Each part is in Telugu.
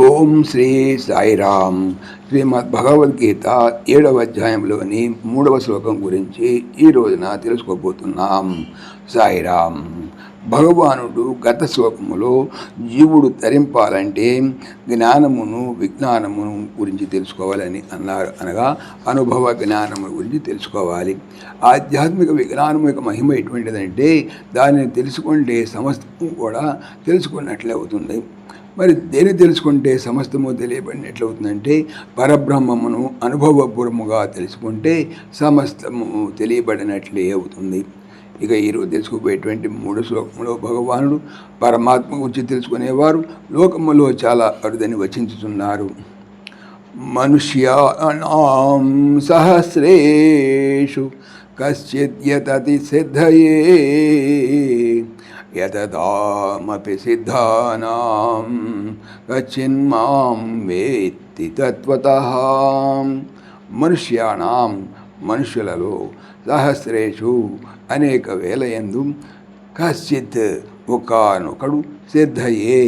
ఓం శ్రీ సాయిరామ్. శ్రీమద్ భగవద్గీత 7వ అధ్యాయంలోని 3వ శ్లోకం గురించి ఈ రోజున తెలుసుకోబోతున్నాం. సాయిరామ్. భగవానుడు గత శ్లోకములో జీవుడు తరింపాలంటే జ్ఞానమును విజ్ఞానమును గురించి తెలుసుకోవాలని అన్నారు. అనగా అనుభవ జ్ఞానము గురించి తెలుసుకోవాలి. ఆధ్యాత్మిక విజ్ఞానం యొక్క మహిమ ఎటువంటిదంటే దానిని తెలుసుకుంటే సమస్తము కూడా తెలుసుకున్నట్లే అవుతుంది. మరి దేని తెలుసుకుంటే సమస్తము తెలియబడినట్లవుతుందంటే పరబ్రహ్మమును అనుభవపూర్వముగా తెలుసుకుంటే సమస్తము తెలియబడినట్లే అవుతుంది. ఇక ఈరోజు తెలుసుకోబోయేటువంటి 3 శ్లోకంలో భగవానుడు పరమాత్మ గురించి తెలుసుకునేవారు లోకములో చాలా అరుదని వచించుతున్నారు. మనుష్యానాం సహస్రేషు కశ్చిత్ యతతి సిద్ధయే యతదామపి సిద్ధానాం కచ్చిన్మాం వేత్తి తత్వతః. మనుష్యానాం మనుష్యులలో సహస్రేషు అనేక వేలయందు కశ్చిత్ ఒకానొకడు సిద్ధయే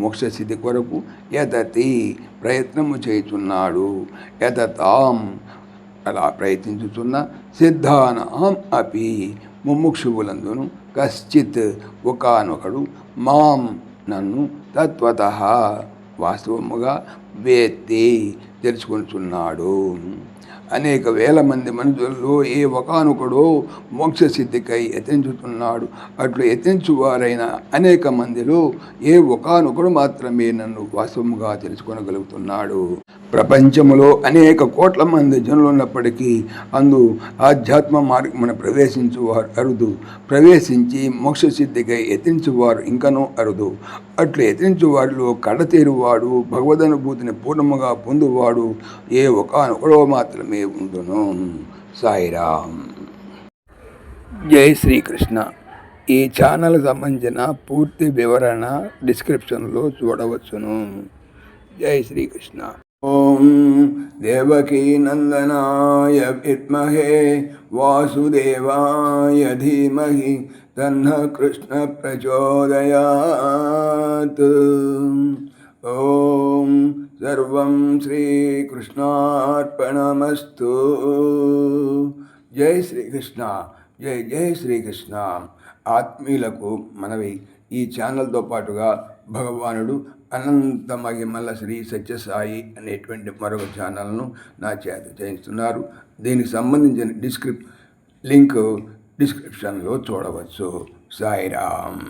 మోక్షసిద్ధి కొరకు యతతి ప్రయత్నము చేయుచున్నాడు. యతతాం అలా ప్రయత్నించుచున్న సిద్ధానాం అపి ముముక్షువులందును కశ్చిత్ ఒకానొకడు మాం నన్ను తత్వతః వాస్తవముగా వేత్తి తెలుసుకొనుచున్నాడు. అనేక వేల మంది మనుషులలో ఏ ఒకానొకడో మోక్షసిద్ధికై యత్నించుతున్నాడు. అట్లు యత్నించువారైన అనేక మందిలో ఏ ఒకానొకడు మాత్రమే నన్ను వాస్తవముగా తెలుసుకొనగలుగుతున్నాడు. ప్రపంచములో అనేక కోట్ల మంది జనులు ఉన్నప్పటికీ అందు ఆధ్యాత్మ మార్గమున ప్రవేశించువారు అరుదు. ప్రవేశించి మోక్షసిద్ధికై యత్నించువారు ఇంకనూ అరుదు. అట్లు యత్నించువారిలో కడతేరువాడు భగవదనుభూతిని పూర్ణముగా పొందువాడు ఏ ఒకానొకడో మాత్రమే ఉండును. సాయిరామ్. జై శ్రీకృష్ణ. ఈ ఛానల్ సంబంధించిన పూర్తి వివరణ డిస్క్రిప్షన్లో చూడవచ్చును. జై శ్రీకృష్ణ. ఓం దేవకీ నందనాయ విద్మహే వాసుదేవాయ ధీమహి తన్నః కృష్ణ ప్రచోదయాత్. ఓం సర్వం శ్రీకృష్ణార్పణమస్తు. జై శ్రీకృష్ణ. జై జై శ్రీకృష్ణ. ఆత్మీయులకు మనవి, ఈ ఛానల్తో పాటుగా భగవానుడు అనంత మహిమల శ్రీ సత్యసాయి అనేటువంటి మరొక ఛానల్ను నా చేత చేయిస్తున్నారు. దీనికి సంబంధించిన లింక్ డిస్క్రిప్షన్లో చూడవచ్చు. సాయిరామ్.